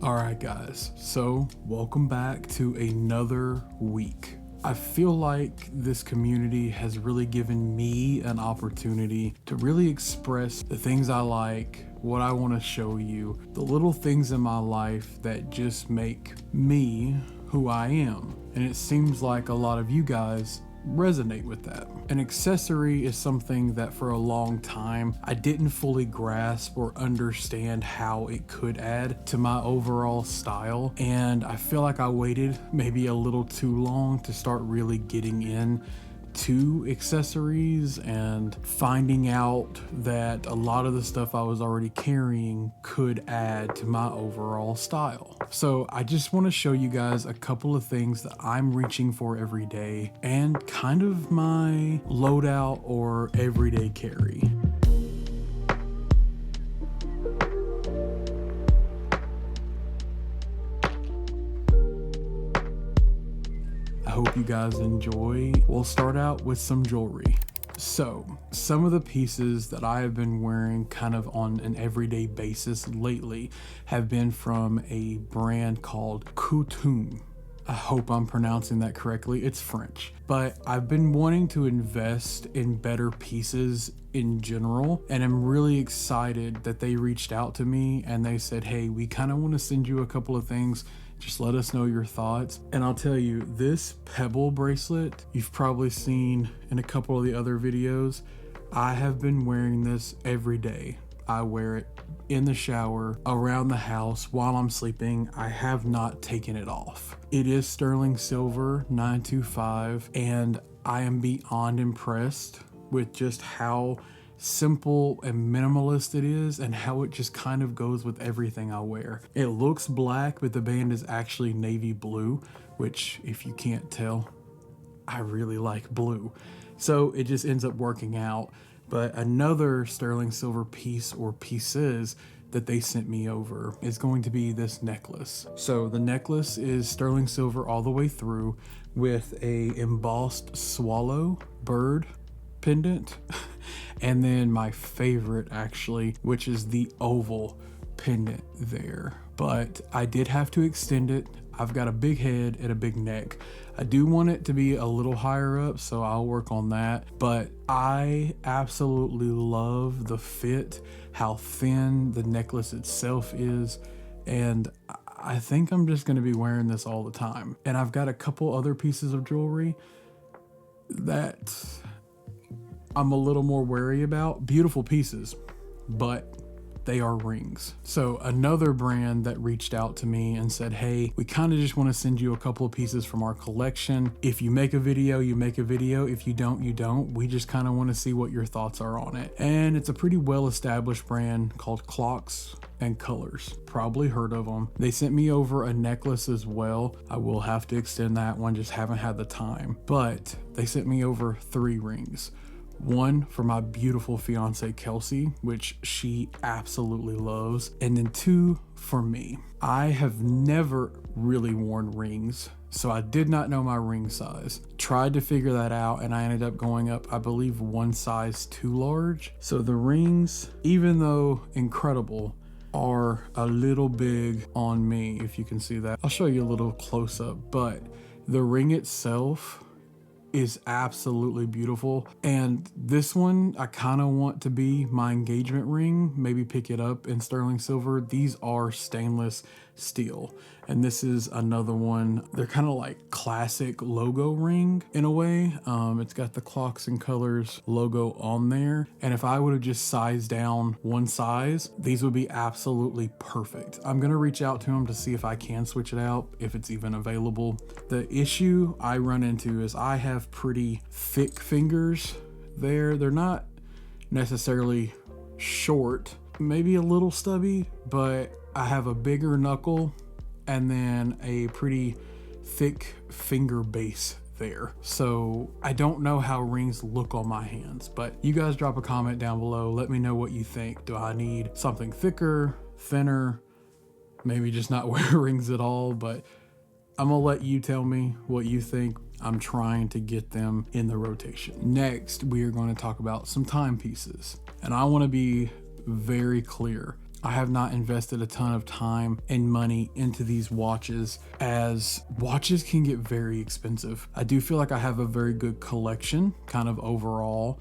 All right, guys, so welcome back to another week. I feel like this community has really given me an opportunity to really express the things I like, what I want to show you, the little things in my life that just make me who I am. And it seems like a lot of you guys resonate with that. An accessory is something that for a long time I didn't fully grasp or understand how it could add to my overall style, and I feel like I waited maybe a little too long to start really getting in to accessories and finding out that a lot of the stuff I was already carrying could add to my overall style. So I just want to show you guys a couple of things that I'm reaching for every day and kind of my loadout or everyday carry. I hope you guys enjoy. We'll start out with some jewelry. So some of the pieces that I have been wearing kind of on an everyday basis lately have been from a brand called Coutumes. I hope I'm pronouncing that correctly. It's French, but I've been wanting to invest in better pieces in general, and I'm really excited that they reached out to me and they said, hey, we kind of want to send you a couple of things. Just let us know your thoughts. And I'll tell you, this pebble bracelet you've probably seen in a couple of the other videos. I have been wearing this every day. I wear it in the shower, around the house, while I'm sleeping. I have not taken it off. It is sterling silver 925, and I am beyond impressed with just how simple and minimalist it is and how it just kind of goes with everything I wear. It looks black, but the band is actually navy blue, which, if you can't tell, I really like blue. So it just ends up working out. But another sterling silver piece or pieces that they sent me over is going to be this necklace. So the necklace is sterling silver all the way through with a embossed swallow bird pendant. And then my favorite, actually, which is the oval pendant there. But I did have to extend it. I've got a big head and a big neck. I do want it to be a little higher up, so I'll work on that. But I absolutely love the fit, how thin the necklace itself is, and I think I'm just going to be wearing this all the time. And I've got a couple other pieces of jewelry that I'm a little more wary about. Beautiful pieces, but they are rings. So another brand that reached out to me and said, hey, we kind of just want to send you a couple of pieces from our collection. If you make a video, you make a video. If you don't, you don't. We just kind of want to see what your thoughts are on it. And it's a pretty well-established brand called Clocks and Colors. Probably heard of them. They sent me over a necklace as well. I will have to extend that one, just haven't had the time. But they sent me over 3 rings. One for my beautiful fiance Kelsey, which she absolutely loves, and then 2 for me. I have never really worn rings, so I did not know my ring size. Tried to figure that out, and I ended up going up, I believe, 1 size too large. So the rings, even though incredible, are a little big on me, if you can see that. I'll show you a little close up, but the ring itself is absolutely beautiful. And this one, I kind of want to be my engagement ring, maybe pick it up in sterling silver. These are stainless steel, and this is another one. They're kind of like classic logo ring in a way. It's got the Clocks and Colors logo on there, and if I would have just sized down 1 size, these would be absolutely perfect. I'm gonna reach out to them to see if I can switch it out, if it's even available. The issue I run into is I have pretty thick fingers there. They're not necessarily short, maybe a little stubby, but I have a bigger knuckle and then a pretty thick finger base there. So I don't know how rings look on my hands, but you guys drop a comment down below. Let me know what you think. Do I need something thicker, thinner, maybe just not wear rings at all? But I'm gonna let you tell me what you think. I'm trying to get them in the rotation. Next, we are going to talk about some timepieces. And I want to be very clear. I have not invested a ton of time and money into these watches, as watches can get very expensive. I do feel like I have a very good collection kind of overall,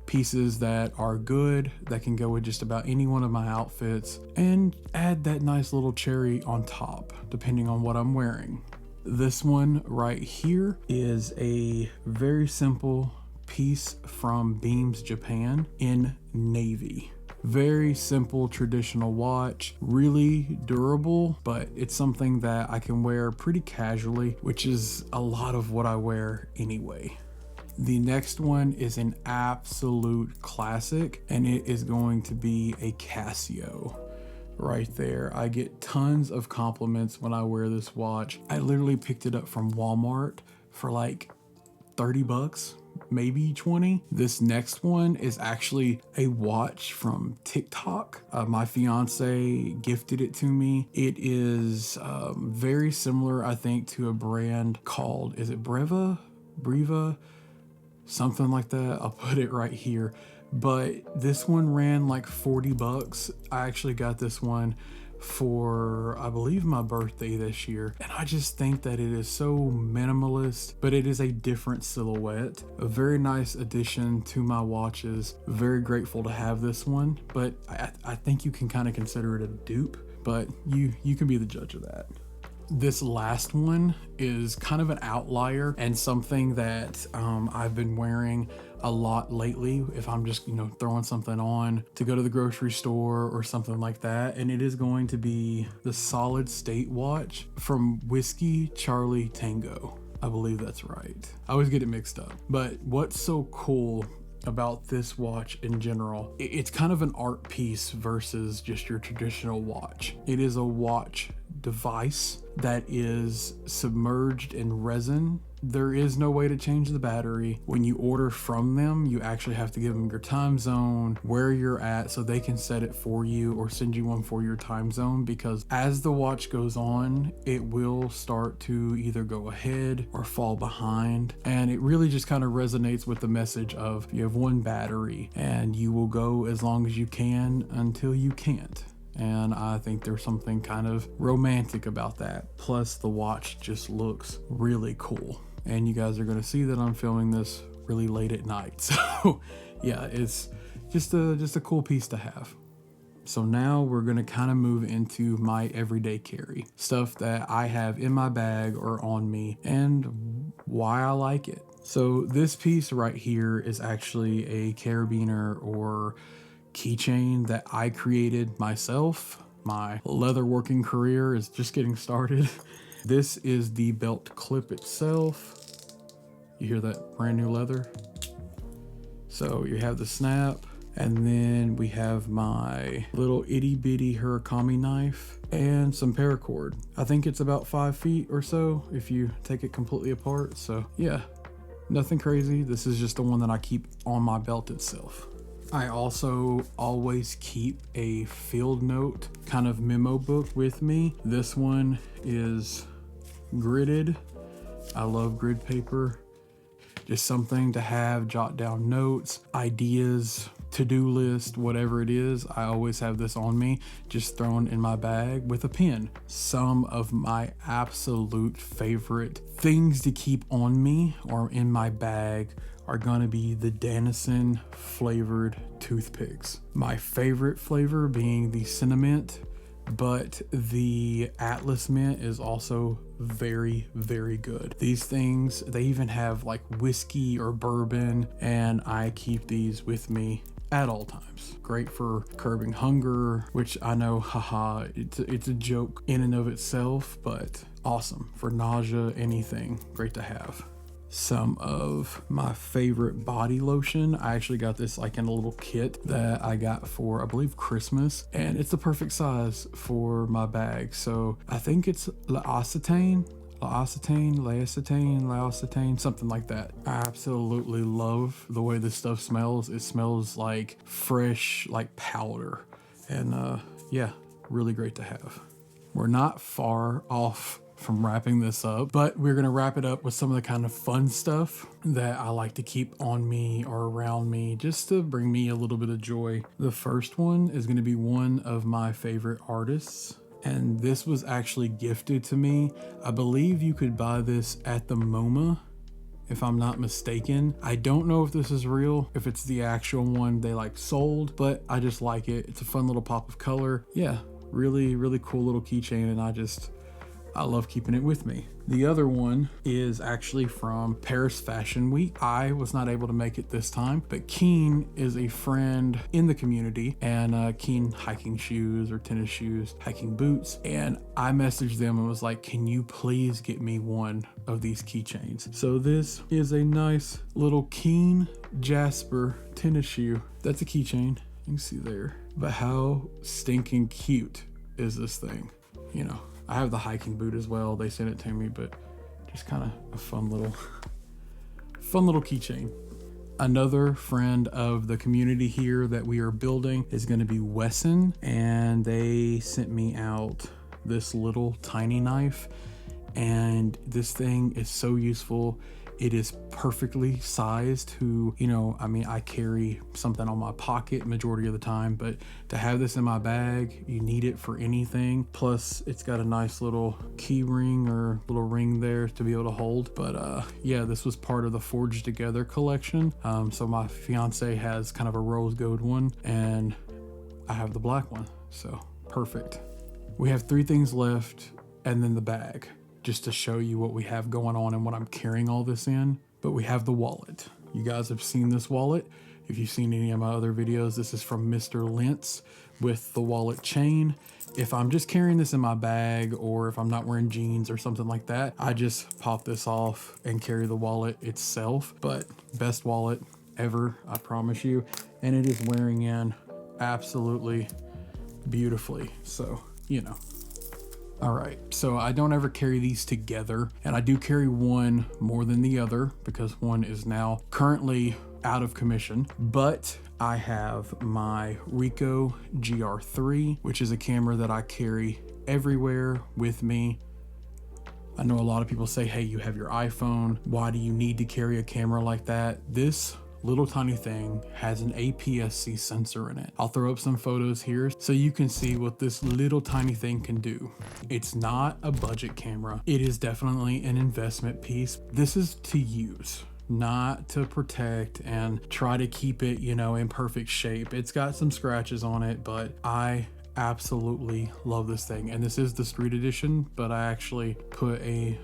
pieces that are good, that can go with just about any one of my outfits, and add that nice little cherry on top depending on what I'm wearing. This one right here is a very simple piece from Beams Japan in navy. Very simple traditional watch, really durable, but it's something that I can wear pretty casually, which is a lot of what I wear anyway. The next one is an absolute classic, and it is going to be a Casio. Right there. I get tons of compliments when I wear this watch. I literally picked it up from Walmart for like 30 bucks, maybe 20. This next one is actually a watch from TikTok. My fiance gifted it to me. It is very similar, I think, to a brand called, is it Breva? Something like that. I'll put it right here. But this one ran like 40 bucks. I actually got this one for, I believe, my birthday this year. And I just think that it is so minimalist, but it is a different silhouette. A very nice addition to my watches. Very grateful to have this one, but I think you can kind of consider it a dupe, but you can be the judge of that. This last one is kind of an outlier and something that I've been wearing a lot lately if I'm just, throwing something on to go to the grocery store or something like that. And it is going to be the Solid State watch from Whiskey Charlie Tango. I believe that's right. I always get it mixed up. But what's so cool about this watch in general, it's kind of an art piece versus just your traditional watch. It is a watch device that is submerged in resin. There is no way to change the battery. When you order from them, you actually have to give them your time zone, where you're at, so they can set it for you or send you one for your time zone, because as the watch goes on, it will start to either go ahead or fall behind. And it really just kind of resonates with the message of you have one battery and you will go as long as you can until you can't. And I think there's something kind of romantic about that. Plus the watch just looks really cool. And you guys are going to see that I'm filming this really late at night. So yeah, it's just a cool piece to have. So now we're going to kind of move into my everyday carry. Stuff that I have in my bag or on me and why I like it. So this piece right here is actually a Carabiner or keychain that I created myself. My leather working career is just getting started. This is the belt clip itself. You hear that brand new leather? So you have the snap, and then we have my little itty bitty Murakami knife and some paracord. I think it's about 5 feet or so if you take it completely apart. So yeah, nothing crazy. This is just the one that I keep on my belt itself. I also always keep a field note kind of memo book with me. This one is gridded. I love grid paper. Just something to have, jot down notes, ideas, to-do list, whatever it is. I always have this on me, just thrown in my bag with a pen. Some of my absolute favorite things to keep on me or in my bag are gonna be the Danison flavored toothpicks. My favorite flavor being the cinnamon, but the Atlas mint is also very, very good. These things, they even have like whiskey or bourbon, and I keep these with me at all times. Great for curbing hunger, which I know, haha, it's a joke in and of itself, but awesome for nausea, anything, great to have. Some of my favorite body lotion. I actually got this like in a little kit that I got for, I believe, Christmas, and it's the perfect size for my bag. So I think it's L'Occitane, something like that. I absolutely love the way this stuff smells. It smells like fresh, like powder, and yeah, really great to have. We're not far off from wrapping this up, but we're gonna wrap it up with some of the kind of fun stuff that I like to keep on me or around me just to bring me a little bit of joy. The first one is gonna be one of my favorite artists, and this was actually gifted to me. I believe you could buy this at the MoMA, if I'm not mistaken. I don't know if this is real, if it's the actual one they like sold, but I just like it. It's a fun little pop of color. Yeah, really, really cool little keychain, and I love keeping it with me. The other one is actually from Paris Fashion Week. I was not able to make it this time, but Keen is a friend in the community, and Keen hiking shoes or tennis shoes, hiking boots. And I messaged them and was like, can you please get me one of these keychains? So this is a nice little Keen Jasper tennis shoe. That's a keychain, you can see there. But how stinking cute is this thing? You know, I have the hiking boot as well. They sent it to me, but just kind of a fun little keychain. Another friend of the community here that we are building is going to be WESN, and they sent me out this little tiny knife, and this thing is so useful. It is perfectly sized to, you know, I mean, I carry something on my pocket majority of the time, but to have this in my bag, you need it for anything. Plus it's got a nice little key ring or little ring there to be able to hold. But yeah, this was part of the Forged Together collection. So my fiance has kind of a rose gold one, and I have the black one, so perfect. We have 3 things left, and then the bag, just to show you what we have going on and what I'm carrying all this in. But we have the wallet. You guys have seen this wallet. If you've seen any of my other videos, this is from Mr. Lentz with the wallet chain. If I'm just carrying this in my bag, or if I'm not wearing jeans or something like that, I just pop this off and carry the wallet itself. But best wallet ever, I promise you. And it is wearing in absolutely beautifully. So, you know. All right, so I don't ever carry these together, and I do carry one more than the other because one is now currently out of commission. But I have my Ricoh GR3, which is a camera that I carry everywhere with me. I know a lot of people say, hey, you have your iPhone, why do you need to carry a camera like that? This little tiny thing has an APS-C sensor in it. I'll throw up some photos here so you can see what this little tiny thing can do. It's not a budget camera. It is definitely an investment piece. This is to use, not to protect and try to keep it, you know, in perfect shape. It's got some scratches on it, but I absolutely love this thing. And this is the street edition, but I actually put a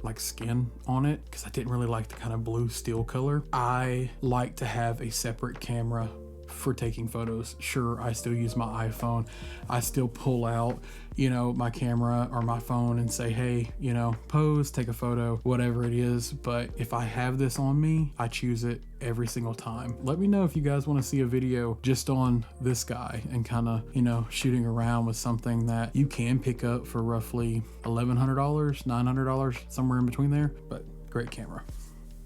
like skin on it because I didn't really like the kind of blue steel color. I like to have a separate camera for taking photos. Sure, I still use my iPhone. I still pull out, you know, my camera or my phone and say, hey, you know, pose, take a photo, whatever it is. But if I have this on me, I choose it every single time. Let me know if you guys want to see a video just on this guy and kind of, you know, shooting around with something that you can pick up for roughly $1,100, $900, somewhere in between there, but great camera.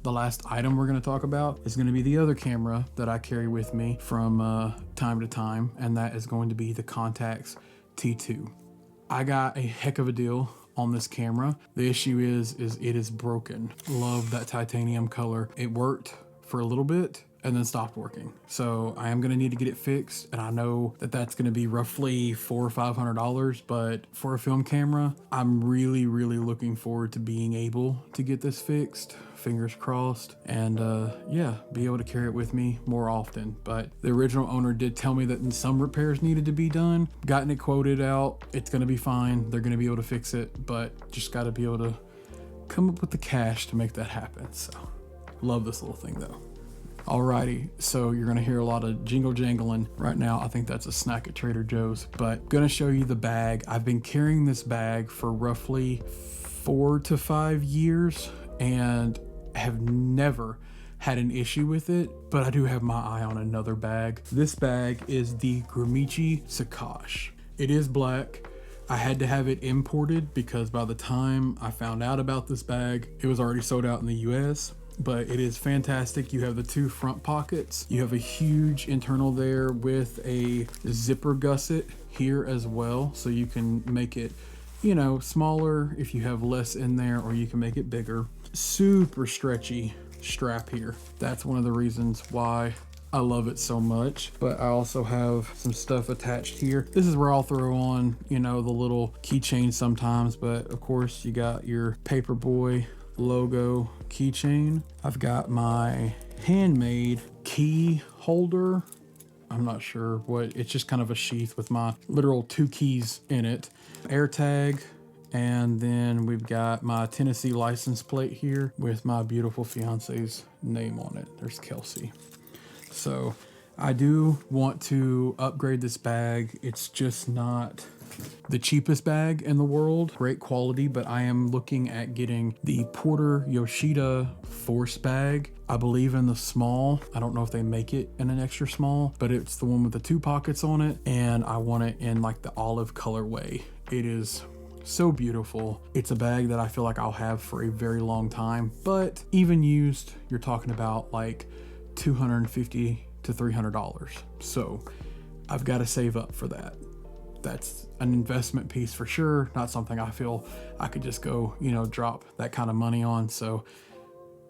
The last item we're going to talk about is going to be the other camera that I carry with me from time to time, and that is going to be the Contax T2. I got a heck of a deal on this camera. The issue is it is broken. Love that titanium color. It worked for a little bit and then stopped working. So I am gonna need to get it fixed, and I know that that's gonna be roughly $400 or $500, but for a film camera, I'm really looking forward to being able to get this fixed, fingers crossed, and yeah, be able to carry it with me more often. But the original owner did tell me that some repairs needed to be done. Gotten it quoted out, it's gonna be fine, they're gonna be able to fix it, but just gotta be able to come up with the cash to make that happen. So love this little thing though. Alrighty, so you're gonna hear a lot of jingle jangling right now. I think that's a snack at Trader Joe's, but gonna show you the bag. I've been carrying this bag for roughly 4 to 5 years and have never had an issue with it, but I do have my eye on another bag. This bag is the Gramici Sakosh. It is black. I had to have it imported because by the time I found out about this bag, it was already sold out in the US. But it is fantastic. You have the 2 front pockets. You have a huge internal there with a zipper gusset here as well. So you can make it you know, smaller if you have less in there, or you can make it bigger. Super stretchy strap here. That's one of the reasons why I love it so much. But I also have some stuff attached here. This is where I'll throw on, you know, the little keychain sometimes, but of course you got your Paperboy logo keychain. I've got my handmade key holder. I'm not sure what, it's just kind of a sheath with my literal 2 keys in it. Air tag. And then we've got my Tennessee license plate here with my beautiful fiance's name on it. There's Kelsey. So I do want to upgrade this bag. It's just not the cheapest bag in the world. Great quality, but I am looking at getting the Porter Yoshida Force bag. I believe in the small. I don't know if they make it in an extra small, but it's the one with the 2 pockets on it. And I want it in like the olive colorway. It is so beautiful. It's a bag that I feel like I'll have for a very long time, but even used, you're talking about like $250 to $300. So I've got to save up for that. That's an investment piece for sure. Not something I feel I could just go, you know, drop that kind of money on. So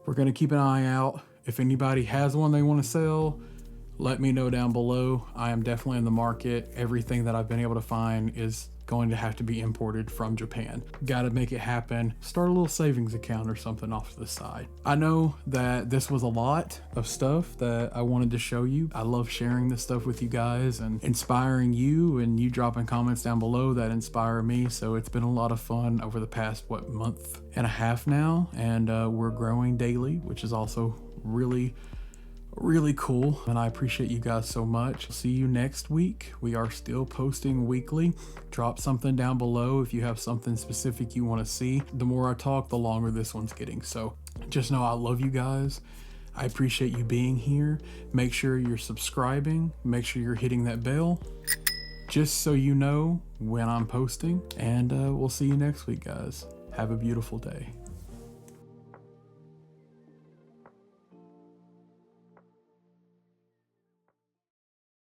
we're going to keep an eye out. If anybody has one they want to sell, let me know down below. I am definitely in the market. Everything that I've been able to find is going to have to be imported from Japan. Got to make it happen. Start a little savings account or something off to the side. I know that this was a lot of stuff that I wanted to show you. I love sharing this stuff with you guys and inspiring you, and you dropping comments down below that inspire me. So it's been a lot of fun over the past, month and a half now, and we're growing daily, which is also really cool, and I appreciate you guys so much. See you next week. We are still posting weekly. Drop something down below if you have something specific you want to see. The more I talk, the longer this one's getting. So just know I love you guys. I appreciate you being here. Make sure you're subscribing. Make sure you're hitting that bell, just so you know when I'm posting. And we'll see you next week, guys. Have a beautiful day.